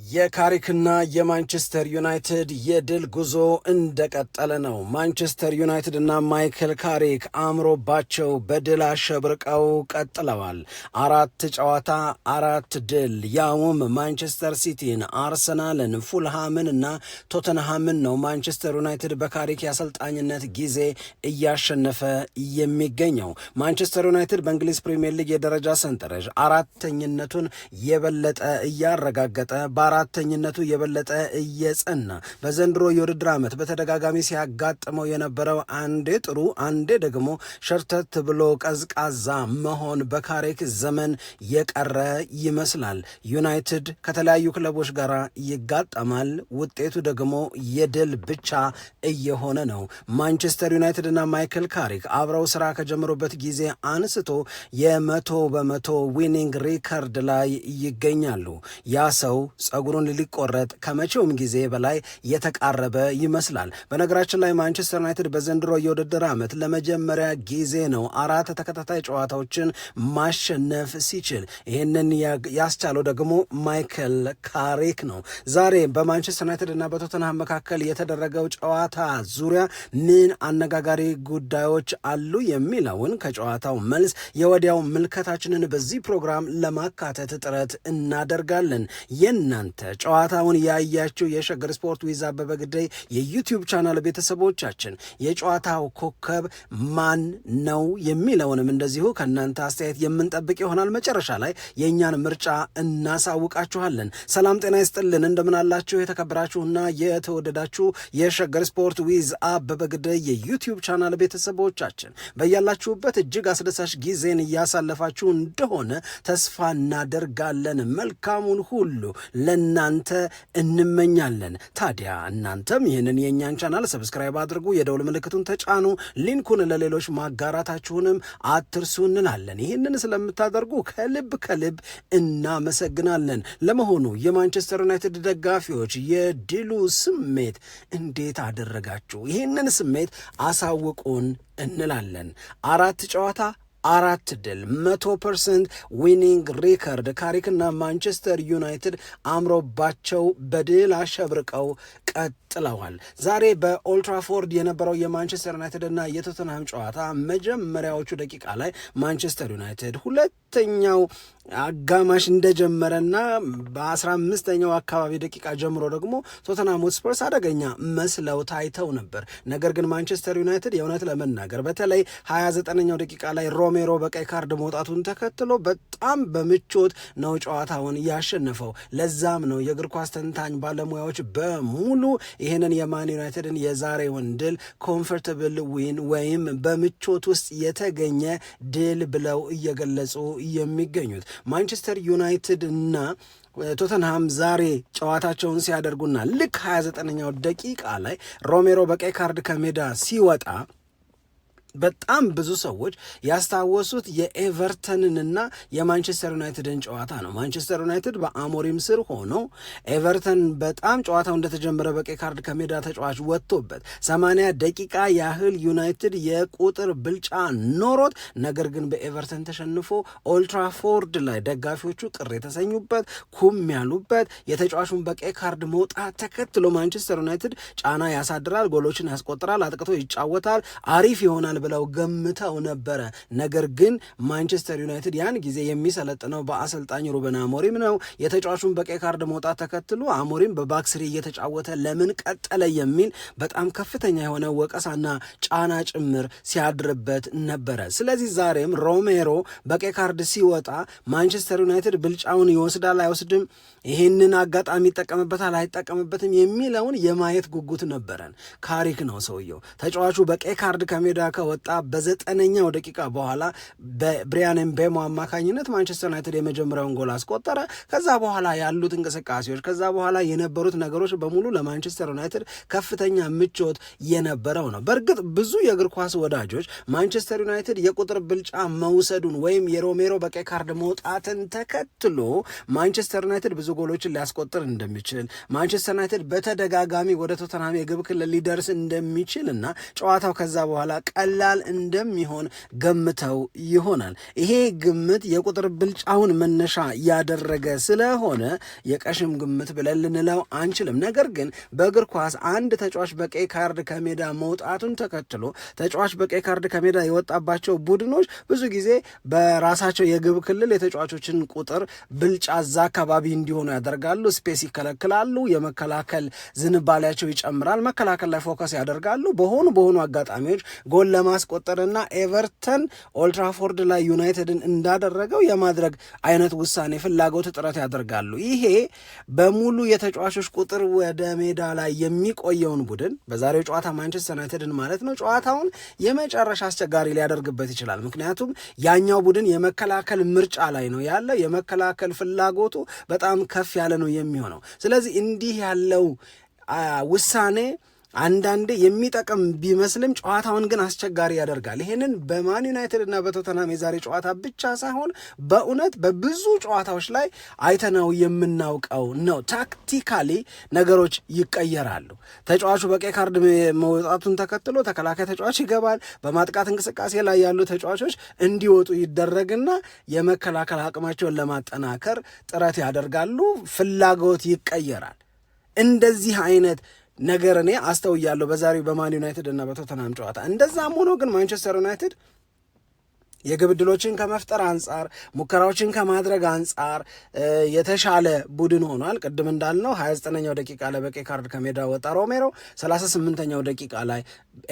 የካሪክና የማንቸስተር ዩናይትድ የድል ጉዞ እንደቀጠለ ነው። ማንቸስተር ዩናይትድ እና ማይክል ካሪክ አምሮባቸው በድል አሸብርቀው ቀጥለዋል። 4 ጨዋታ 4 ድል፣ ያውም ማንቸስተር ሲቲን፣ አርሰናልን፣ ፉልሃምን እና ቶተንሃምን ነው ማንቸስተር ዩናይትድ በካሪክ የአሰልጣኝነት ጊዜ እያሸነፈ የሚገኘው። ማንቸስተር ዩናይትድ በእንግሊዝ ፕሪምየር ሊግ የደረጃ ሰንጠረዥ አራተኝነቱን የበለጠ እያረጋገጠ አራተኝነቱ የበለጠ እየጸና በዘንድሮ የውድድር ዓመት በተደጋጋሚ ሲያጋጥመው የነበረው አንዴ ጥሩ አንዴ ደግሞ ሸርተት ብሎ ቀዝቃዛ መሆን በካሪክ ዘመን የቀረ ይመስላል። ዩናይትድ ከተለያዩ ክለቦች ጋር ይጋጠማል፣ ውጤቱ ደግሞ የድል ብቻ እየሆነ ነው። ማንቸስተር ዩናይትድ እና ማይክል ካሪክ አብረው ስራ ከጀመሩበት ጊዜ አንስቶ የ100% ዊኒንግ ሪከርድ ላይ ይገኛሉ። ያ ሰው ጸጉሩን ሊቆረጥ ከመቼውም ጊዜ በላይ የተቃረበ ይመስላል። በነገራችን ላይ ማንቸስተር ዩናይትድ በዘንድሮ የውድድር ዓመት ለመጀመሪያ ጊዜ ነው 4 ተከታታይ ጨዋታዎችን ማሸነፍ ሲችል። ይህንን ያስቻለው ደግሞ ማይክል ካሪክ ነው። ዛሬ በማንቸስተር ዩናይትድ እና በቶተንሃም መካከል የተደረገው ጨዋታ ዙሪያ ምን አነጋጋሪ ጉዳዮች አሉ የሚለውን ከጨዋታው መልስ የወዲያው ምልከታችንን በዚህ ፕሮግራም ለማካተት ጥረት እናደርጋለን። የናንተ ጨዋታውን ያያችሁ የሸገር ስፖርት ዊዝ አበበ ግደይ የዩቲዩብ ቻናል ቤተሰቦቻችን የጨዋታው ኮከብ ማን ነው የሚለውንም እንደዚሁ ከእናንተ አስተያየት የምንጠብቅ ይሆናል። መጨረሻ ላይ የእኛን ምርጫ እናሳውቃችኋለን። ሰላም ጤና ይስጥልን፣ እንደምናላችሁ የተከበራችሁና የተወደዳችሁ የሸገር ስፖርት ዊዝ አበበ ግደይ የዩቲዩብ ቻናል ቤተሰቦቻችን በያላችሁበት እጅግ አስደሳች ጊዜን እያሳለፋችሁ እንደሆነ ተስፋ እናደርጋለን። መልካሙን ሁሉ ለናንተ እንመኛለን። ታዲያ እናንተም ይህንን የእኛን ቻናል ሰብስክራይብ አድርጉ፣ የደውል ምልክቱን ተጫኑ፣ ሊንኩን ለሌሎች ማጋራታችሁንም አትርሱ እንላለን። ይህንን ስለምታደርጉ ከልብ እናመሰግናለን። ለመሆኑ የማንቸስተር ዩናይትድ ደጋፊዎች የድሉ ስሜት እንዴት አደረጋችሁ? ይህንን ስሜት አሳውቁን እንላለን። 4 ጨዋታ 4 ድል 100% ዊኒንግ ሪከርድ ካሪክና ማንቸስተር ዩናይትድ አምሮባቸው በድል አሸብርቀው ቀጥለዋል። ዛሬ በኦልትራፎርድ የነበረው የማንቸስተር ዩናይትድ እና የቶተንሃም ጨዋታ መጀመሪያዎቹ ደቂቃ ላይ ማንቸስተር ዩናይትድ ሁለተኛው አጋማሽ እንደጀመረና በ15ኛው አካባቢ ደቂቃ ጀምሮ ደግሞ ቶተንሃም ሆትስፐርስ አደገኛ መስለው ታይተው ነበር። ነገር ግን ማንቸስተር ዩናይትድ የእውነት ለመናገር በተለይ 29ኛው ደቂቃ ላይ ሮሜሮ በቀይ ካርድ መውጣቱን ተከትሎ በጣም በምቾት ነው ጨዋታውን ያሸነፈው። ለዛም ነው የእግር ኳስ ተንታኝ ባለሙያዎች በሙሉ ይህንን የማን ዩናይትድን የዛሬውን ድል ኮምፎርታብል ዊን ወይም በምቾት ውስጥ የተገኘ ድል ብለው እየገለጹ የሚገኙት። ማንቸስተር ዩናይትድ እና ቶተንሃም ዛሬ ጨዋታቸውን ሲያደርጉና ልክ 29ኛው ደቂቃ ላይ ሮሜሮ በቀይ ካርድ ከሜዳ ሲወጣ በጣም ብዙ ሰዎች ያስታወሱት የኤቨርተንንና የማንቸስተር ዩናይትድን ጨዋታ ነው። ማንቸስተር ዩናይትድ በአሞሪም ስር ሆኖ ኤቨርተን በጣም ጨዋታው እንደተጀመረ በቀይ ካርድ ከሜዳ ተጫዋች ወጥቶበት 80 ደቂቃ ያህል ዩናይትድ የቁጥር ብልጫ ኖሮት፣ ነገር ግን በኤቨርተን ተሸንፎ ኦልትራፎርድ ላይ ደጋፊዎቹ ቅር የተሰኙበት ኩም ያሉበት የተጫዋቹን በቀይ ካርድ መውጣት ተከትሎ ማንቸስተር ዩናይትድ ጫና ያሳድራል፣ ጎሎችን ያስቆጥራል፣ አጥቅቶ ይጫወታል፣ አሪፍ ይሆናል ብለው ገምተው ነበረ። ነገር ግን ማንቸስተር ዩናይትድ ያን ጊዜ የሚሰለጥነው በአሰልጣኝ ሩበን አሞሪም ነው። የተጫዋቹን በቀይ ካርድ መውጣት ተከትሎ አሞሪም በባክስሪ እየተጫወተ ለምን ቀጠለ የሚል በጣም ከፍተኛ የሆነ ወቀሳና ጫና ጭምር ሲያድርበት ነበረ። ስለዚህ ዛሬም ሮሜሮ በቀይ ካርድ ሲወጣ ማንቸስተር ዩናይትድ ብልጫውን ይወስዳል አይወስድም፣ ይህንን አጋጣሚ ይጠቀምበታል አይጠቀምበትም የሚለውን የማየት ጉጉት ነበረን። ካሪክ ነው ሰውየው። ተጫዋቹ በቀይ ካርድ ከሜዳ ከወጣ በ9ኛው ደቂቃ በኋላ በብሪያን ኤምቤሞ አማካኝነት ማንቸስተር ዩናይትድ የመጀመሪያውን ጎል አስቆጠረ። ከዛ በኋላ ያሉት እንቅስቃሴዎች፣ ከዛ በኋላ የነበሩት ነገሮች በሙሉ ለማንቸስተር ዩናይትድ ከፍተኛ ምቾት የነበረው ነው። በእርግጥ ብዙ የእግር ኳስ ወዳጆች ማንቸስተር ዩናይትድ የቁጥር ብልጫ መውሰዱን ወይም የሮሜሮ በቀይ ካርድ መውጣትን ተከትሎ ማንቸስተር ዩናይትድ ብዙ ጎሎችን ሊያስቆጥር እንደሚችል፣ ማንቸስተር ዩናይትድ በተደጋጋሚ ወደ ቶተንሃም የግብ ክልል ሊደርስ እንደሚችል እና ጨዋታው ከዛ በኋላ ቀላል ቀላል እንደሚሆን ገምተው ይሆናል። ይሄ ግምት የቁጥር ብልጫውን መነሻ ያደረገ ስለሆነ የቀሽም ግምት ብለን ልንለው አንችልም። ነገር ግን በእግር ኳስ አንድ ተጫዋች በቀይ ካርድ ከሜዳ መውጣቱን ተከትሎ ተጫዋች በቀይ ካርድ ከሜዳ የወጣባቸው ቡድኖች ብዙ ጊዜ በራሳቸው የግብ ክልል የተጫዋቾችን ቁጥር ብልጫ እዛ አካባቢ እንዲሆኑ ያደርጋሉ። ስፔስ ይከለክላሉ። የመከላከል ዝንባሌያቸው ይጨምራል። መከላከል ላይ ፎከስ ያደርጋሉ። በሆኑ አጋጣሚዎች ጎል ለማስቆጠርና ኤቨርተን ኦልትራፎርድ ላይ ዩናይትድን እንዳደረገው የማድረግ አይነት ውሳኔ ፍላጎት ጥረት ያደርጋሉ። ይሄ በሙሉ የተጫዋቾች ቁጥር ወደ ሜዳ ላይ የሚቆየውን ቡድን በዛሬው ጨዋታ ማንቸስተር ዩናይትድን ማለት ነው ጨዋታውን የመጨረሻ አስቸጋሪ ሊያደርግበት ይችላል። ምክንያቱም ያኛው ቡድን የመከላከል ምርጫ ላይ ነው ያለ፣ የመከላከል ፍላጎቱ በጣም ከፍ ያለ ነው የሚሆነው። ስለዚህ እንዲህ ያለው ውሳኔ አንዳንዴ የሚጠቅም ቢመስልም ጨዋታውን ግን አስቸጋሪ ያደርጋል። ይህንን በማን ዩናይትድ እና በቶተንሃም የዛሬ ጨዋታ ብቻ ሳይሆን በእውነት በብዙ ጨዋታዎች ላይ አይተነው የምናውቀው ነው። ታክቲካሊ ነገሮች ይቀየራሉ። ተጫዋቹ በቀይ ካርድ መውጣቱን ተከትሎ ተከላካይ ተጫዋች ይገባል። በማጥቃት እንቅስቃሴ ላይ ያሉ ተጫዋቾች እንዲወጡ ይደረግና የመከላከል አቅማቸውን ለማጠናከር ጥረት ያደርጋሉ። ፍላጎት ይቀየራል። እንደዚህ አይነት ነገር እኔ አስተውያለሁ በዛሬው በማን ዩናይትድ እና በቶተንሃም ጨዋታ። እንደዛም ሆኖ ግን ማንቸስተር ዩናይትድ የግብ ዕድሎችን ከመፍጠር አንጻር ሙከራዎችን ከማድረግ አንጻር የተሻለ ቡድን ሆኗል። ቅድም እንዳልነው 29ኛው ደቂቃ ላይ በቀይ ካርድ ከሜዳ ወጣ ሮሜሮ፣ 38ኛው ደቂቃ ላይ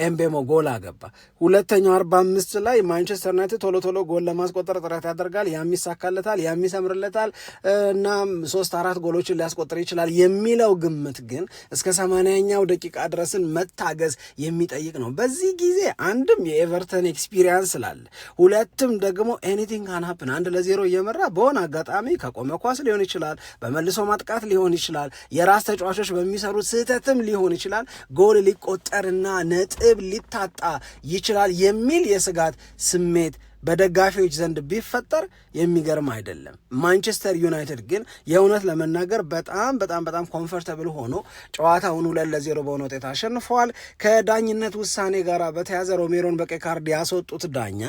ኤምቤሞ ጎል አገባ። ሁለተኛው 45 ላይ ማንቸስተር ዩናይትድ ቶሎ ጎል ለማስቆጠር ጥረት ያደርጋል። ያም ይሳካለታል፣ ያም ይሰምርለታል እና 3-4 ጎሎችን ሊያስቆጥር ይችላል የሚለው ግምት ግን እስከ 80ኛው ደቂቃ ድረስን መታገዝ የሚጠይቅ ነው። በዚህ ጊዜ አንድም የኤቨርተን ኤክስፒሪየንስ ስላለ፣ ሁለትም ደግሞ ኤኒቲንግ ካን ሃፕን 1-0 እየመራ በሆነ አጋጣሚ ከቆመ ኳስ ሊሆን ይችላል፣ በመልሶ ማጥቃት ሊሆን ይችላል፣ የራስ ተጫዋቾች በሚሰሩት ስህተትም ሊሆን ይችላል፣ ጎል ሊቆጠርና ነጥብ ሊታጣ ይችላል የሚል የስጋት ስሜት በደጋፊዎች ዘንድ ቢፈጠር የሚገርም አይደለም። ማንቸስተር ዩናይትድ ግን የእውነት ለመናገር በጣም ኮንፈርተብል ሆኖ ጨዋታውን 2-0 በሆነ ውጤት አሸንፈዋል። ከዳኝነት ውሳኔ ጋር በተያዘ ሮሜሮን በቀይ ካርድ ያስወጡት ዳኛ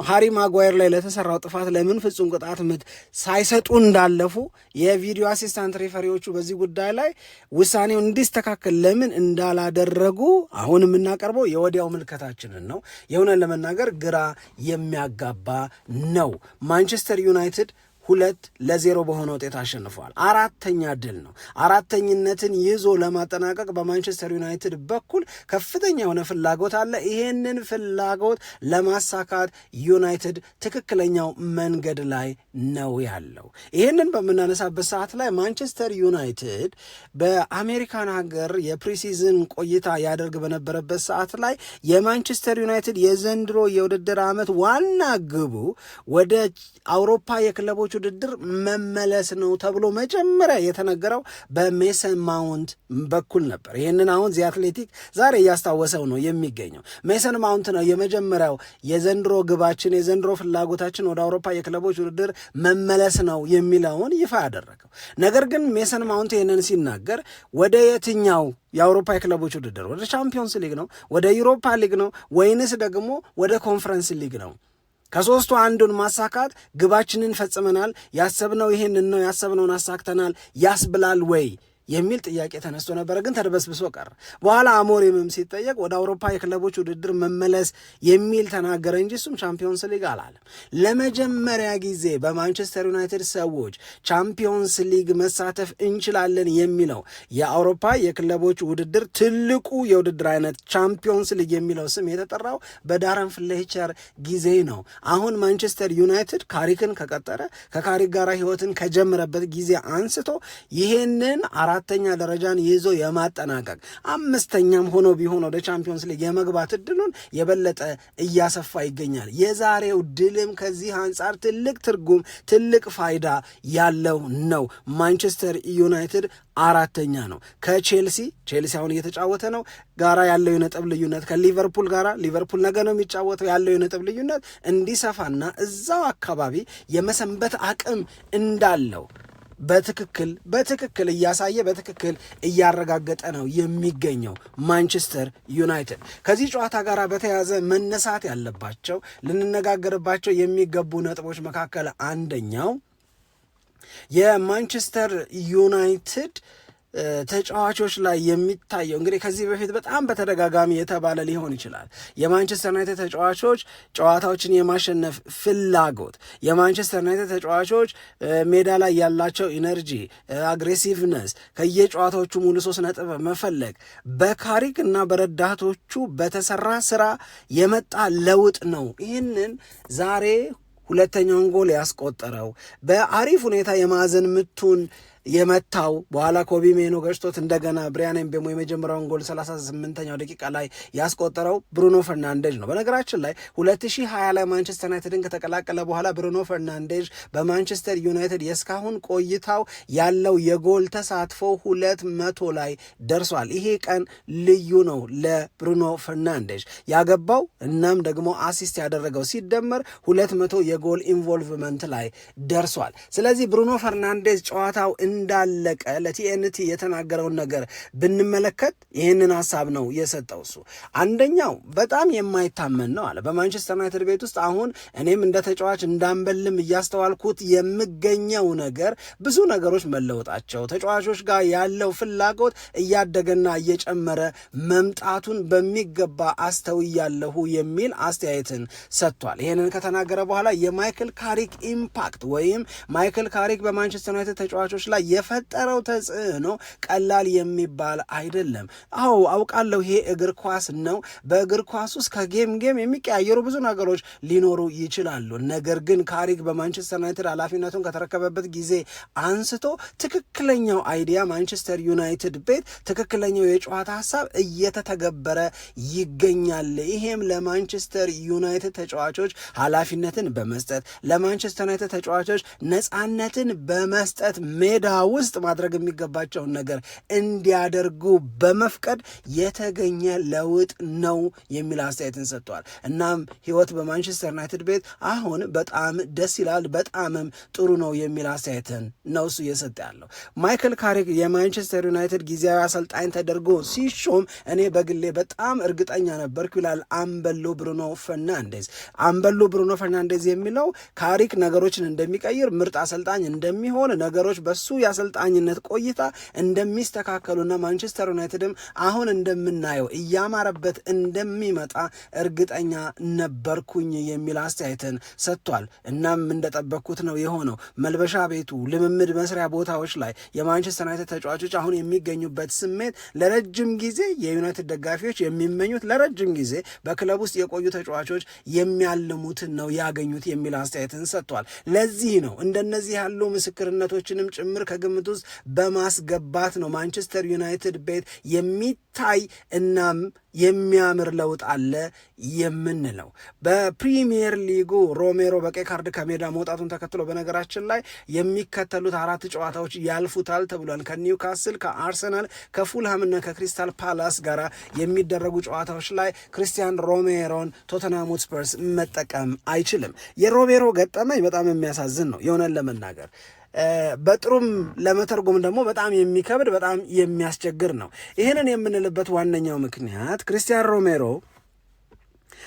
ሃሪ ማጓየር ላይ ለተሰራው ጥፋት ለምን ፍጹም ቅጣት ምት ሳይሰጡ እንዳለፉ የቪዲዮ አሲስታንት ሬፈሪዎቹ በዚህ ጉዳይ ላይ ውሳኔው እንዲስተካከል ለምን እንዳላደረጉ አሁን የምናቀርበው የወዲያው ምልከታችንን ነው። የእውነት ለመናገር ግራ የሚያጋባ ነው። ማንቸስተር ዩናይትድ 2-0 በሆነ ውጤት አሸንፈዋል። 4ኛ ድል ነው። 4ኝነትን ይዞ ለማጠናቀቅ በማንቸስተር ዩናይትድ በኩል ከፍተኛ የሆነ ፍላጎት አለ። ይሄንን ፍላጎት ለማሳካት ዩናይትድ ትክክለኛው መንገድ ላይ ነው ያለው። ይሄንን በምናነሳበት ሰዓት ላይ ማንቸስተር ዩናይትድ በአሜሪካን ሀገር የፕሪሲዝን ቆይታ ያደርግ በነበረበት ሰዓት ላይ የማንቸስተር ዩናይትድ የዘንድሮ የውድድር ዓመት ዋና ግቡ ወደ አውሮፓ የክለቦች ውድድር መመለስ ነው ተብሎ መጀመሪያ የተነገረው በሜሰን ማውንት በኩል ነበር። ይህንን አሁን ዚ አትሌቲክ ዛሬ እያስታወሰው ነው የሚገኘው። ሜሰን ማውንት ነው የመጀመሪያው የዘንድሮ ግባችን የዘንድሮ ፍላጎታችን ወደ አውሮፓ የክለቦች ውድድር መመለስ ነው የሚለውን ይፋ ያደረገው። ነገር ግን ሜሰን ማውንት ይህንን ሲናገር ወደ የትኛው የአውሮፓ የክለቦች ውድድር፣ ወደ ቻምፒዮንስ ሊግ ነው፣ ወደ ዩሮፓ ሊግ ነው ወይንስ ደግሞ ወደ ኮንፈረንስ ሊግ ነው? ከሶስቱ አንዱን ማሳካት ግባችንን ፈጽመናል፣ ያሰብነው ይሄንን ነው፣ ያሰብነውን አሳክተናል ያስብላል ወይ የሚል ጥያቄ ተነስቶ ነበረ፣ ግን ተደበስብሶ ቀረ። በኋላ አሞሪምም ሲጠየቅ ወደ አውሮፓ የክለቦች ውድድር መመለስ የሚል ተናገረ እንጂ እሱም ቻምፒዮንስ ሊግ አላለም። ለመጀመሪያ ጊዜ በማንቸስተር ዩናይትድ ሰዎች ቻምፒዮንስ ሊግ መሳተፍ እንችላለን የሚለው የአውሮፓ የክለቦች ውድድር ትልቁ የውድድር አይነት ቻምፒዮንስ ሊግ የሚለው ስም የተጠራው በዳረን ፍሌቸር ጊዜ ነው። አሁን ማንቸስተር ዩናይትድ ካሪክን ከቀጠረ ከካሪክ ጋር ህይወትን ከጀመረበት ጊዜ አንስቶ ይሄንን 4ኛ ደረጃን ይዞ የማጠናቀቅ 5ኛም ሆኖ ቢሆን ወደ ቻምፒዮንስ ሊግ የመግባት እድሉን የበለጠ እያሰፋ ይገኛል። የዛሬው ድልም ከዚህ አንጻር ትልቅ ትርጉም ትልቅ ፋይዳ ያለው ነው። ማንቸስተር ዩናይትድ 4ኛ ነው። ከቼልሲ አሁን እየተጫወተ ነው ጋራ ያለው የነጥብ ልዩነት ከሊቨርፑል ጋራ ሊቨርፑል ነገ ነው የሚጫወተው ያለው የነጥብ ልዩነት እንዲሰፋና እዛው አካባቢ የመሰንበት አቅም እንዳለው በትክክል እያሳየ በትክክል እያረጋገጠ ነው የሚገኘው ማንቸስተር ዩናይትድ። ከዚህ ጨዋታ ጋር በተያያዘ መነሳት ያለባቸው ልንነጋገርባቸው የሚገቡ ነጥቦች መካከል አንደኛው የማንቸስተር ዩናይትድ ተጫዋቾች ላይ የሚታየው እንግዲህ ከዚህ በፊት በጣም በተደጋጋሚ የተባለ ሊሆን ይችላል። የማንቸስተር ዩናይትድ ተጫዋቾች ጨዋታዎችን የማሸነፍ ፍላጎት፣ የማንቸስተር ዩናይትድ ተጫዋቾች ሜዳ ላይ ያላቸው ኢነርጂ፣ አግሬሲቭነስ፣ ከየጨዋታዎቹ ሙሉ 3 ነጥብ መፈለግ በካሪክ እና በረዳቶቹ በተሰራ ስራ የመጣ ለውጥ ነው። ይህንን ዛሬ ሁለተኛውን ጎል ያስቆጠረው በአሪፍ ሁኔታ የማዕዘን ምቱን የመታው በኋላ ኮቢ ሜኖ ገጭቶት እንደገና ብሪያን ኤምቤሞ የመጀመሪያውን ጎል 38ኛው ደቂቃ ላይ ያስቆጠረው ብሩኖ ፈርናንዴዝ ነው። በነገራችን ላይ 2020 ላይ ማንቸስተር ዩናይትድን ከተቀላቀለ በኋላ ብሩኖ ፈርናንዴዝ በማንቸስተር ዩናይትድ የእስካሁን ቆይታው ያለው የጎል ተሳትፎ 200 ላይ ደርሷል። ይሄ ቀን ልዩ ነው ለብሩኖ ፈርናንዴዝ ያገባው እናም ደግሞ አሲስት ያደረገው ሲደመር 200 የጎል ኢንቮልቭመንት ላይ ደርሷል። ስለዚህ ብሩኖ ፈርናንዴዝ ጨዋታው እንዳለቀ ለቲኤንቲ የተናገረውን ነገር ብንመለከት ይህንን ሀሳብ ነው የሰጠው። እሱ አንደኛው በጣም የማይታመን ነው አለ። በማንቸስተር ዩናይትድ ቤት ውስጥ አሁን እኔም እንደ ተጫዋች እንዳንበልም እያስተዋልኩት የምገኘው ነገር ብዙ ነገሮች መለወጣቸው፣ ተጫዋቾች ጋር ያለው ፍላጎት እያደገና እየጨመረ መምጣቱን በሚገባ አስተውያለሁ የሚል አስተያየትን ሰጥቷል። ይህንን ከተናገረ በኋላ የማይክል ካሪክ ኢምፓክት ወይም ማይክል ካሪክ በማንቸስተር ዩናይትድ ተጫዋቾች ላይ የፈጠረው ተጽዕኖ ቀላል የሚባል አይደለም። አዎ አውቃለሁ፣ ይሄ እግር ኳስ ነው። በእግር ኳስ ውስጥ ከጌም የሚቀያየሩ ብዙ ነገሮች ሊኖሩ ይችላሉ። ነገር ግን ካሪክ በማንቸስተር ዩናይትድ ኃላፊነቱን ከተረከበበት ጊዜ አንስቶ ትክክለኛው አይዲያ ማንቸስተር ዩናይትድ ቤት ትክክለኛው የጨዋታ ሀሳብ እየተተገበረ ይገኛል። ይሄም ለማንቸስተር ዩናይትድ ተጫዋቾች ኃላፊነትን በመስጠት ለማንቸስተር ዩናይትድ ተጫዋቾች ነፃነትን በመስጠት ሜዳ ውስጥ ማድረግ የሚገባቸውን ነገር እንዲያደርጉ በመፍቀድ የተገኘ ለውጥ ነው የሚል አስተያየትን ሰጥቷል። እናም ህይወት በማንቸስተር ዩናይትድ ቤት አሁን በጣም ደስ ይላል፣ በጣምም ጥሩ ነው የሚል አስተያየትን ነው እሱ እየሰጠ ያለው። ማይክል ካሪክ የማንቸስተር ዩናይትድ ጊዜያዊ አሰልጣኝ ተደርጎ ሲሾም እኔ በግሌ በጣም እርግጠኛ ነበርኩ ይላል አምበሎ ብሩኖ ፈርናንዴዝ። አምበሎ ብሩኖ ፈርናንዴዝ የሚለው ካሪክ ነገሮችን እንደሚቀይር፣ ምርጥ አሰልጣኝ እንደሚሆን፣ ነገሮች በሱ የአሰልጣኝነት ቆይታ እንደሚስተካከሉና ማንቸስተር ዩናይትድም አሁን እንደምናየው እያማረበት እንደሚመጣ እርግጠኛ ነበርኩኝ የሚል አስተያየትን ሰጥቷል። እናም እንደጠበቅኩት ነው የሆነው። መልበሻ ቤቱ፣ ልምምድ መስሪያ ቦታዎች ላይ የማንቸስተር ዩናይትድ ተጫዋቾች አሁን የሚገኙበት ስሜት ለረጅም ጊዜ የዩናይትድ ደጋፊዎች የሚመኙት፣ ለረጅም ጊዜ በክለብ ውስጥ የቆዩ ተጫዋቾች የሚያልሙትን ነው ያገኙት የሚል አስተያየትን ሰጥቷል። ለዚህ ነው እንደነዚህ ያሉ ምስክርነቶችንም ጭምር ከግምት ውስጥ በማስገባት ነው ማንቸስተር ዩናይትድ ቤት የሚታይ እናም የሚያምር ለውጥ አለ የምንለው። በፕሪሚየር ሊጉ ሮሜሮ በቀይ ካርድ ከሜዳ መውጣቱን ተከትሎ በነገራችን ላይ የሚከተሉት 4 ጨዋታዎች ያልፉታል ተብሏል። ከኒውካስል፣ ከአርሰናል፣ ከፉልሃምና ከክሪስታል ፓላስ ጋር የሚደረጉ ጨዋታዎች ላይ ክሪስቲያን ሮሜሮን ቶተንሃም ሆትስፐርስ መጠቀም አይችልም። የሮሜሮ ገጠመኝ በጣም የሚያሳዝን ነው የሆነን ለመናገር፣ በጥሩም ለመተርጎም ደግሞ በጣም የሚከብድ በጣም የሚያስቸግር ነው። ይህንን የምንልበት ዋነኛው ምክንያት ክሪስቲያን ሮሜሮ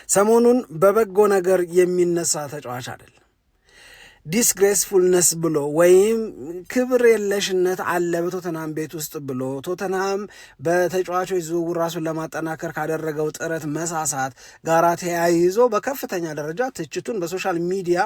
ሰሞኑን በበጎ ነገር የሚነሳ ተጫዋች አይደለም። ዲስግሬስፉልነስ ብሎ ወይም ክብር የለሽነት አለ በቶተንሃም ቤት ውስጥ ብሎ ቶተንሃም በተጫዋቾች ዝውውር ራሱን ለማጠናከር ካደረገው ጥረት መሳሳት ጋራ ተያይዞ በከፍተኛ ደረጃ ትችቱን በሶሻል ሚዲያ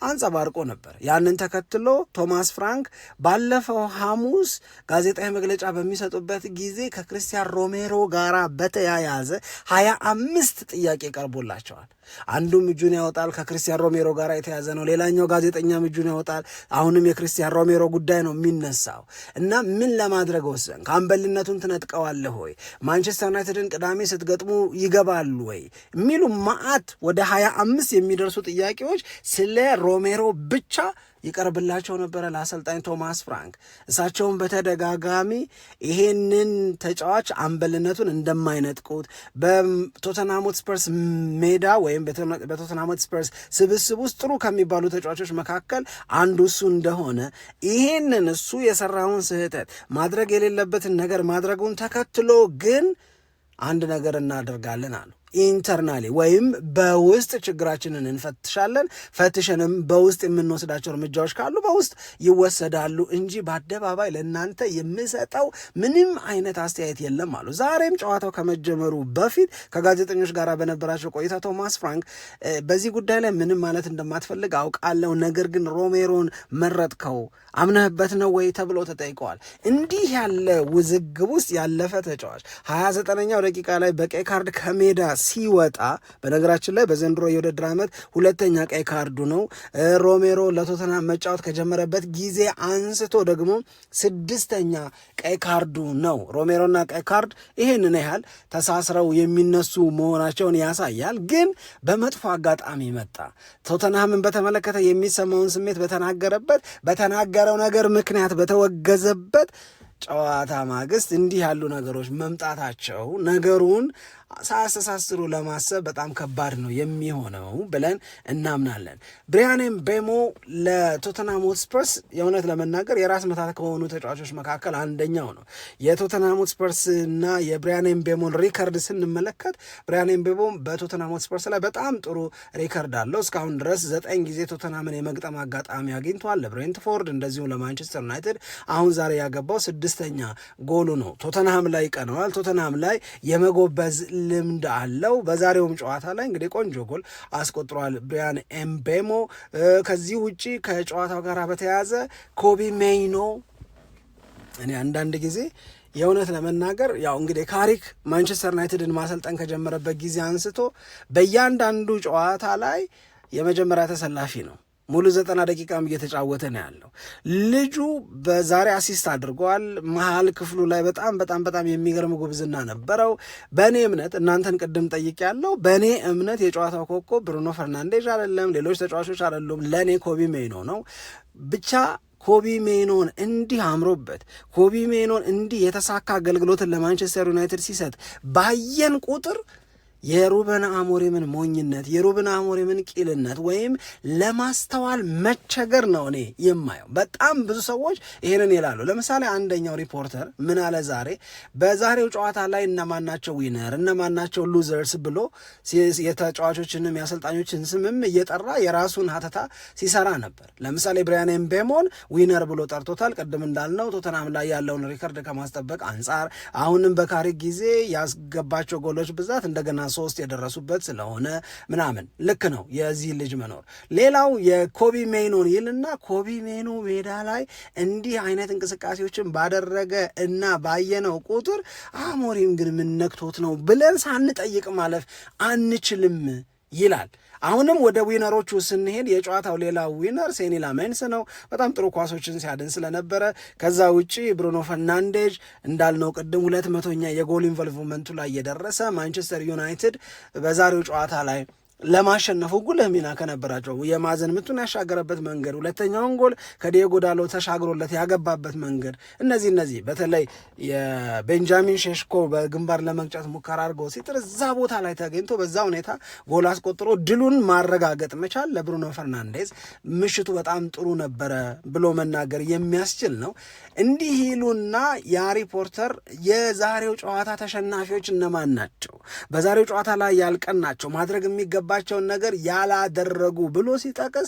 አንጸባርቆ ነበር። ያንን ተከትሎ ቶማስ ፍራንክ ባለፈው ሐሙስ ጋዜጣዊ መግለጫ በሚሰጡበት ጊዜ ከክሪስቲያን ሮሜሮ ጋራ በተያያዘ 25 ጥያቄ ቀርቦላቸዋል። አንዱም እጁን ያወጣል፣ ከክሪስቲያን ሮሜሮ ጋር የተያዘ ነው። ሌላኛው ጋዜጠኛም እጁን ያወጣል፣ አሁንም የክሪስቲያን ሮሜሮ ጉዳይ ነው የሚነሳው። እና ምን ለማድረግ ወሰን? ከአምበልነቱን ትነጥቀዋለህ ወይ? ማንቸስተር ዩናይትድን ቅዳሜ ስትገጥሙ ይገባሉ ወይ? የሚሉ ማአት ወደ 25 የሚደርሱ ጥያቄዎች ስለ ሮሜሮ ብቻ ይቀርብላቸው ነበረ ለአሰልጣኝ ቶማስ ፍራንክ። እሳቸውን በተደጋጋሚ ይሄንን ተጫዋች አምበልነቱን እንደማይነጥቁት በቶተንሃም ሆትስፐርስ ሜዳ ወይም በቶተንሃም ሆትስፐርስ ስብስብ ውስጥ ጥሩ ከሚባሉ ተጫዋቾች መካከል አንዱ እሱ እንደሆነ፣ ይሄንን እሱ የሰራውን ስህተት ማድረግ የሌለበትን ነገር ማድረጉን ተከትሎ ግን አንድ ነገር እናደርጋለን አሉ። ኢንተርናሊ ወይም በውስጥ ችግራችንን እንፈትሻለን፣ ፈትሸንም በውስጥ የምንወስዳቸው እርምጃዎች ካሉ በውስጥ ይወሰዳሉ እንጂ በአደባባይ ለእናንተ የምሰጠው ምንም አይነት አስተያየት የለም አሉ። ዛሬም ጨዋታው ከመጀመሩ በፊት ከጋዜጠኞች ጋር በነበራቸው ቆይታ ቶማስ ፍራንክ በዚህ ጉዳይ ላይ ምንም ማለት እንደማትፈልግ አውቃለሁ፣ ነገር ግን ሮሜሮን መረጥከው አምነህበት ነው ወይ ተብለው ተጠይቀዋል። እንዲህ ያለ ውዝግብ ውስጥ ያለፈ ተጫዋች 29ኛው ደቂቃ ላይ በቀይ ካርድ ከሜዳ ሲወጣ፣ በነገራችን ላይ በዘንድሮ የውድድር ዓመት 2ኛ ቀይ ካርዱ ነው። ሮሜሮ ለቶተንሃም መጫወት ከጀመረበት ጊዜ አንስቶ ደግሞ 6ኛ ቀይ ካርዱ ነው። ሮሜሮና ቀይ ካርድ ይህንን ያህል ተሳስረው የሚነሱ መሆናቸውን ያሳያል። ግን በመጥፎ አጋጣሚ መጣ። ቶተንሃምን በተመለከተ የሚሰማውን ስሜት በተናገረው ነገር ምክንያት በተወገዘበት ጨዋታ ማግስት እንዲህ ያሉ ነገሮች መምጣታቸው ነገሩን ሳያስተሳስሩ ለማሰብ በጣም ከባድ ነው የሚሆነው ብለን እናምናለን። ብሪያን ምቤሞ ለቶተንሃም ሆትስፐርስ የእውነት ለመናገር የራስ ምታት ከሆኑ ተጫዋቾች መካከል አንደኛው ነው። የቶተንሃም ሆትስፐርስ እና የብሪያን ምቤሞን ሪከርድ ስንመለከት ብሪያን ምቤሞ በቶተንሃም ሆትስፐርስ ላይ በጣም ጥሩ ሪከርድ አለው። እስካሁን ድረስ 9 ጊዜ ቶተንሃምን የመግጠም አጋጣሚ አግኝቷል። ለብሬንትፎርድ እንደዚሁም ለማንቸስተር ዩናይትድ አሁን ዛሬ ያገባው 6ኛ ጎሉ ነው። ቶተንሃም ላይ ይቀነዋል። ቶተንሃም ላይ የመጎበዝ ልምድ አለው። በዛሬውም ጨዋታ ላይ እንግዲህ ቆንጆ ጎል አስቆጥሯል ብሪያን ምቤሞ። ከዚህ ውጪ ከጨዋታው ጋር በተያያዘ ኮቢ ሜይኖ እኔ አንዳንድ ጊዜ የእውነት ለመናገር ያው እንግዲህ ካሪክ ማንቸስተር ዩናይትድን ማሰልጠን ከጀመረበት ጊዜ አንስቶ በእያንዳንዱ ጨዋታ ላይ የመጀመሪያ ተሰላፊ ነው። ሙሉ 90 ደቂቃም እየተጫወተ ነው ያለው ልጁ። በዛሬ አሲስት አድርጓል። መሀል ክፍሉ ላይ በጣም የሚገርም ጉብዝና ነበረው። በእኔ እምነት እናንተን ቅድም ጠይቅ ያለው በእኔ እምነት የጨዋታው ኮከብ ብሩኖ ፈርናንዴዝ አይደለም፣ ሌሎች ተጫዋቾች አይደሉም። ለእኔ ኮቢ ሜይኖ ነው። ብቻ ኮቢ ሜይኖን እንዲህ አምሮበት፣ ኮቢ ሜይኖን እንዲህ የተሳካ አገልግሎትን ለማንቸስተር ዩናይትድ ሲሰጥ ባየን ቁጥር የሩበን አሞሪምን ሞኝነት፣ የሩበን አሞሪምን ቂልነት ወይም ለማስተዋል መቸገር ነው እኔ የማየው። በጣም ብዙ ሰዎች ይሄንን ይላሉ። ለምሳሌ አንደኛው ሪፖርተር ምን አለ ዛሬ በዛሬው ጨዋታ ላይ እነማናቸው ዊነር እነማናቸው ሉዘርስ ብሎ የተጫዋቾችንም የአሰልጣኞችን ስምም እየጠራ የራሱን ሀተታ ሲሰራ ነበር። ለምሳሌ ብሪያን ምቤሞን ዊነር ብሎ ጠርቶታል። ቅድም እንዳልነው ቶተንሃም ላይ ያለውን ሪከርድ ከማስጠበቅ አንጻር አሁንም በካሪክ ጊዜ ያስገባቸው ጎሎች ብዛት እንደገና 3 የደረሱበት ስለሆነ ምናምን ልክ ነው የዚህ ልጅ መኖር። ሌላው የኮቢ ሜይኖን ይልና ኮቢ ሜይኖ ሜዳ ላይ እንዲህ አይነት እንቅስቃሴዎችን ባደረገ እና ባየነው ቁጥር አሞሪም ግን ምን ነክቶት ነው ብለን ሳንጠይቅ ማለፍ አንችልም ይላል። አሁንም ወደ ዊነሮቹ ስንሄድ የጨዋታው ሌላ ዊነር ሴኒ ላሜንስ ነው። በጣም ጥሩ ኳሶችን ሲያድን ስለነበረ። ከዛ ውጪ ብሩኖ ፈርናንዴዝ እንዳልነው ቅድም 200ኛ የጎል ኢንቮልቭመንቱ ላይ የደረሰ ማንቸስተር ዩናይትድ በዛሬው ጨዋታ ላይ ለማሸነፉ ጉልህ ሚና ከነበራቸው የማዕዘን ምቱን ያሻገረበት መንገድ፣ ሁለተኛውን ጎል ከዲየጎ ዳሎ ተሻግሮለት ያገባበት መንገድ፣ እነዚህ በተለይ የቤንጃሚን ሼሽኮ በግንባር ለመግጨት ሙከራ አድርጎ ሲጥር እዛ ቦታ ላይ ተገኝቶ በዛ ሁኔታ ጎል አስቆጥሮ ድሉን ማረጋገጥ መቻል ለብሩኖ ፈርናንዴዝ ምሽቱ በጣም ጥሩ ነበረ ብሎ መናገር የሚያስችል ነው። እንዲህ ይሉና ያ ሪፖርተር የዛሬው ጨዋታ ተሸናፊዎች እነማን ናቸው፣ በዛሬው ጨዋታ ላይ ያልቀናቸው ማድረግ የሚገባቸውን ነገር ያላደረጉ ብሎ ሲጠቅስ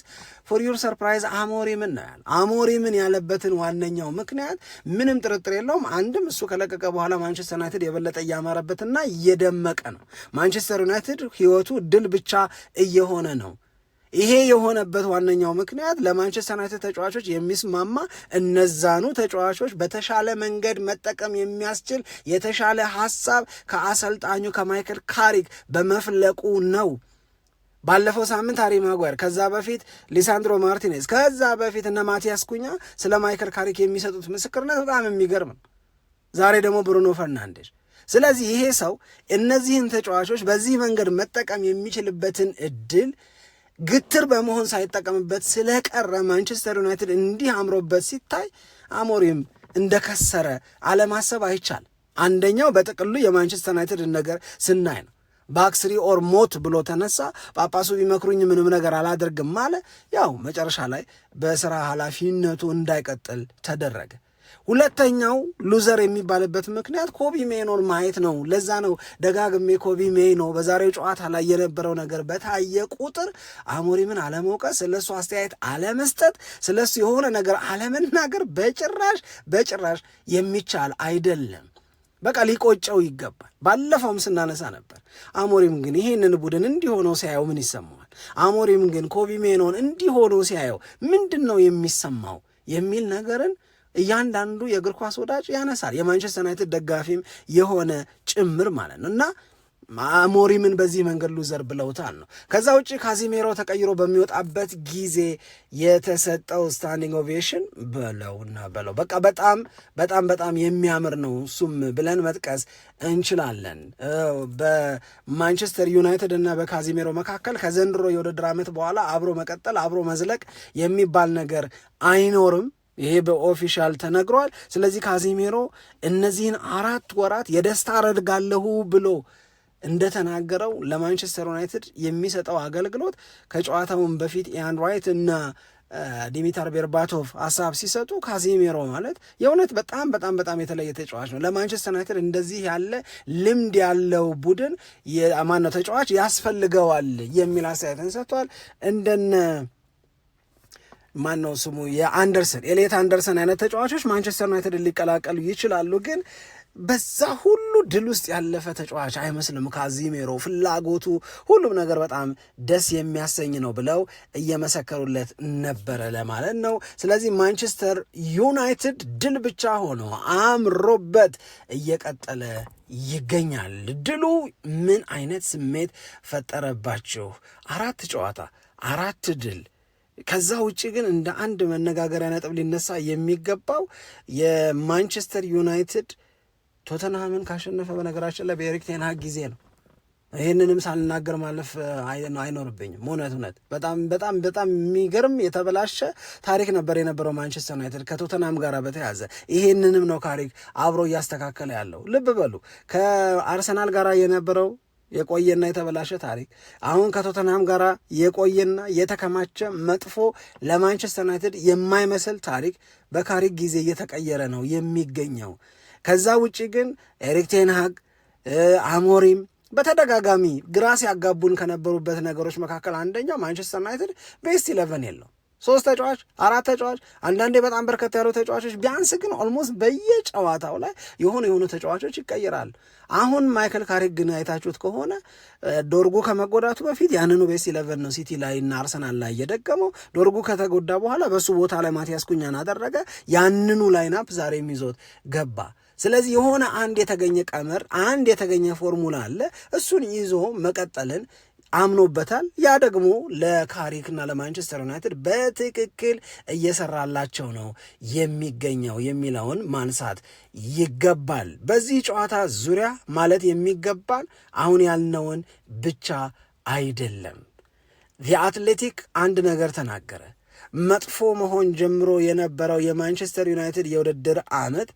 ፎር ዩር ሰርፕራይዝ አሞሪምን ነው ያለ። አሞሪምን ያለበትን ዋነኛው ምክንያት ምንም ጥርጥር የለውም። አንድም እሱ ከለቀቀ በኋላ ማንቸስተር ዩናይትድ የበለጠ እያማረበትና እየደመቀ ነው። ማንቸስተር ዩናይትድ ህይወቱ ድል ብቻ እየሆነ ነው። ይሄ የሆነበት ዋነኛው ምክንያት ለማንቸስተር ዩናይትድ ተጫዋቾች የሚስማማ እነዛኑ ተጫዋቾች በተሻለ መንገድ መጠቀም የሚያስችል የተሻለ ሐሳብ ከአሰልጣኙ ከማይክል ካሪክ በመፍለቁ ነው። ባለፈው ሳምንት ሃሪ ማጓየር፣ ከዛ በፊት ሊሳንድሮ ማርቲኔዝ፣ ከዛ በፊት እነ ማቲያስ ኩኛ ስለ ማይክል ካሪክ የሚሰጡት ምስክርነት በጣም የሚገርም ነው። ዛሬ ደግሞ ብሩኖ ፈርናንዴዝ። ስለዚህ ይሄ ሰው እነዚህን ተጫዋቾች በዚህ መንገድ መጠቀም የሚችልበትን እድል ግትር በመሆን ሳይጠቀምበት ስለቀረ ማንቸስተር ዩናይትድ እንዲህ አምሮበት ሲታይ አሞሪም እንደከሰረ አለማሰብ አይቻል። አንደኛው በጥቅሉ የማንቸስተር ዩናይትድ ነገር ስናይ ነው። ባክስሪ ኦር ሞት ብሎ ተነሳ። ጳጳሱ ቢመክሩኝ ምንም ነገር አላደርግም አለ። ያው መጨረሻ ላይ በስራ ኃላፊነቱ እንዳይቀጥል ተደረገ። ሁለተኛው ሉዘር የሚባልበት ምክንያት ኮቢ ሜኖን ማየት ነው። ለዛ ነው ደጋግሜ ኮቢ ሜኖ በዛሬው ጨዋታ ላይ የነበረው ነገር በታየ ቁጥር አሞሪምን አለመውቀስ፣ ስለሱ አስተያየት አለመስጠት፣ ስለሱ የሆነ ነገር አለመናገር በጭራሽ የሚቻል አይደለም። በቃ ሊቆጨው ይገባል። ባለፈውም ስናነሳ ነበር። አሞሪም ግን ይሄንን ቡድን እንዲሆነው ሲያየው ምን ይሰማዋል? አሞሪም ግን ኮቢ ሜኖን እንዲሆነው ሲያየው ምንድን ነው የሚሰማው የሚል ነገርን እያንዳንዱ የእግር ኳስ ወዳጅ ያነሳል። የማንቸስተር ዩናይትድ ደጋፊም የሆነ ጭምር ማለት ነው። እና አሞሪምን በዚህ መንገድ ሉዘር ብለውታል ነው። ከዛ ውጭ ካዚሜሮ ተቀይሮ በሚወጣበት ጊዜ የተሰጠው ስታንዲንግ ኦቬሽን በለው በቃ በጣም የሚያምር ነው። እሱም ብለን መጥቀስ እንችላለን። በማንቸስተር ዩናይትድ እና በካዚሜሮ መካከል ከዘንድሮ የውድድር ዓመት በኋላ አብሮ መቀጠል አብሮ መዝለቅ የሚባል ነገር አይኖርም። ይሄ በኦፊሻል ተነግሯል። ስለዚህ ካዚሜሮ እነዚህን 4 ወራት የደስታ አደርጋለሁ ብሎ እንደተናገረው ለማንቸስተር ዩናይትድ የሚሰጠው አገልግሎት ከጨዋታውን በፊት ኢያን ራይት እና ዲሚታር ቤርባቶቭ ሀሳብ ሲሰጡ ካዚሜሮ ማለት የእውነት በጣም የተለየ ተጫዋች ነው። ለማንቸስተር ዩናይትድ እንደዚህ ያለ ልምድ ያለው ቡድን የማነው ተጫዋች ያስፈልገዋል የሚል አስተያየትን ሰጥቷል። እንደነ ማነው ስሙ የአንደርሰን ኤሊየት አንደርሰን አይነት ተጫዋቾች ማንቸስተር ዩናይትድ ሊቀላቀሉ ይችላሉ፣ ግን በዛ ሁሉ ድል ውስጥ ያለፈ ተጫዋች አይመስልም ካዚሜሮ። ፍላጎቱ፣ ሁሉም ነገር በጣም ደስ የሚያሰኝ ነው ብለው እየመሰከሩለት ነበረ ለማለት ነው። ስለዚህ ማንቸስተር ዩናይትድ ድል ብቻ ሆኖ አምሮበት እየቀጠለ ይገኛል። ድሉ ምን አይነት ስሜት ፈጠረባችሁ? 4 ጨዋታ 4 ድል። ከዛ ውጭ ግን እንደ አንድ መነጋገሪያ ነጥብ ሊነሳ የሚገባው የማንቸስተር ዩናይትድ ቶተንሃምን ካሸነፈ በነገራችን ላይ በኤሪክ ቴን ሃግ ጊዜ ነው። ይህንንም ሳልናገር ማለፍ አይኖርብኝም። እውነት በጣም የሚገርም የተበላሸ ታሪክ ነበር የነበረው ማንቸስተር ዩናይትድ ከቶተንሃም ጋር በተያዘ። ይሄንንም ነው ካሪክ አብሮ እያስተካከለ ያለው። ልብ በሉ ከአርሰናል ጋር የነበረው የቆየና የተበላሸ ታሪክ አሁን ከቶተንሃም ጋር የቆየና የተከማቸ መጥፎ ለማንቸስተር ዩናይትድ የማይመስል ታሪክ በካሪክ ጊዜ እየተቀየረ ነው የሚገኘው። ከዛ ውጪ ግን ኤሪክ ቴን ሃግ አሞሪም በተደጋጋሚ ግራ ሲያጋቡን ከነበሩበት ነገሮች መካከል አንደኛው ማንቸስተር ዩናይትድ ቤስት 11 የለው 3 ተጫዋች 4 ተጫዋች አንዳንዴ በጣም በርከት ያሉ ተጫዋቾች ቢያንስ ግን ኦልሞስት በየጨዋታው ላይ የሆኑ ተጫዋቾች ይቀየራሉ። አሁን ማይክል ካሪክ ግን አይታችሁት ከሆነ ዶርጉ ከመጎዳቱ በፊት ያንኑ ቤስት 11 ነው ሲቲ ላይ እና አርሰናል ላይ የደገመው። ዶርጉ ከተጎዳ በኋላ በሱ ቦታ ላይ ማቲያስ ኩኛን አደረገ። ያንኑ ላይናፕ ዛሬም ይዞት ገባ። ስለዚህ የሆነ አንድ የተገኘ ቀመር፣ አንድ የተገኘ ፎርሙላ አለ። እሱን ይዞ መቀጠልን አምኖበታል። ያ ደግሞ ለካሪክና ለማንቸስተር ዩናይትድ በትክክል እየሰራላቸው ነው የሚገኘው የሚለውን ማንሳት ይገባል። በዚህ ጨዋታ ዙሪያ ማለት የሚገባን አሁን ያልነውን ብቻ አይደለም። የአትሌቲክ አንድ ነገር ተናገረ። መጥፎ መሆን ጀምሮ የነበረው የማንቸስተር ዩናይትድ የውድድር ዓመት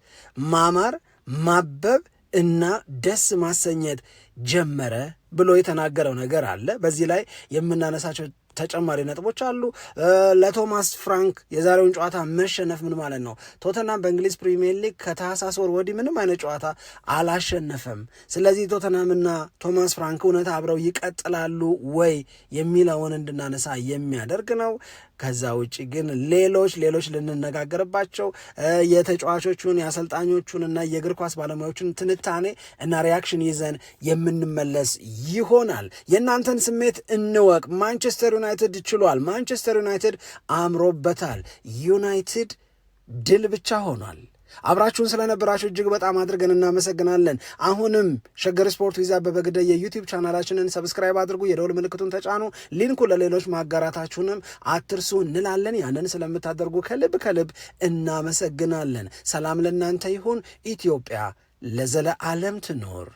ማማር፣ ማበብ እና ደስ ማሰኘት ጀመረ ብሎ የተናገረው ነገር አለ። በዚህ ላይ የምናነሳቸው ተጨማሪ ነጥቦች አሉ። ለቶማስ ፍራንክ የዛሬውን ጨዋታ መሸነፍ ምን ማለት ነው? ቶተናም በእንግሊዝ ፕሪሚየር ሊግ ከታህሳስ ወር ወዲህ ምንም አይነት ጨዋታ አላሸነፈም። ስለዚህ ቶተናምና ቶማስ ፍራንክ እውነት አብረው ይቀጥላሉ ወይ የሚለውን እንድናነሳ የሚያደርግ ነው። ከዛ ውጭ ግን ሌሎች ልንነጋገርባቸው የተጫዋቾቹን የአሰልጣኞቹን እና የእግር ኳስ ባለሙያዎችን ትንታኔ እና ሪያክሽን ይዘን የምንመለስ ይሆናል። የእናንተን ስሜት እንወቅ። ማንቸስተር ዩናይትድ ችሏል። ማንቸስተር ዩናይትድ አምሮበታል። ዩናይትድ ድል ብቻ ሆኗል። አብራችሁን ስለነበራችሁ እጅግ በጣም አድርገን እናመሰግናለን። አሁንም ሸገር ስፖርት ዊዝ አበበ ግደይ የዩቲዩብ ቻናላችንን ሰብስክራይብ አድርጉ፣ የደውል ምልክቱን ተጫኑ፣ ሊንኩ ለሌሎች ማጋራታችሁንም አትርሱ እንላለን። ያንን ስለምታደርጉ ከልብ እናመሰግናለን። ሰላም ለእናንተ ይሁን። ኢትዮጵያ ለዘለዓለም ትኖር።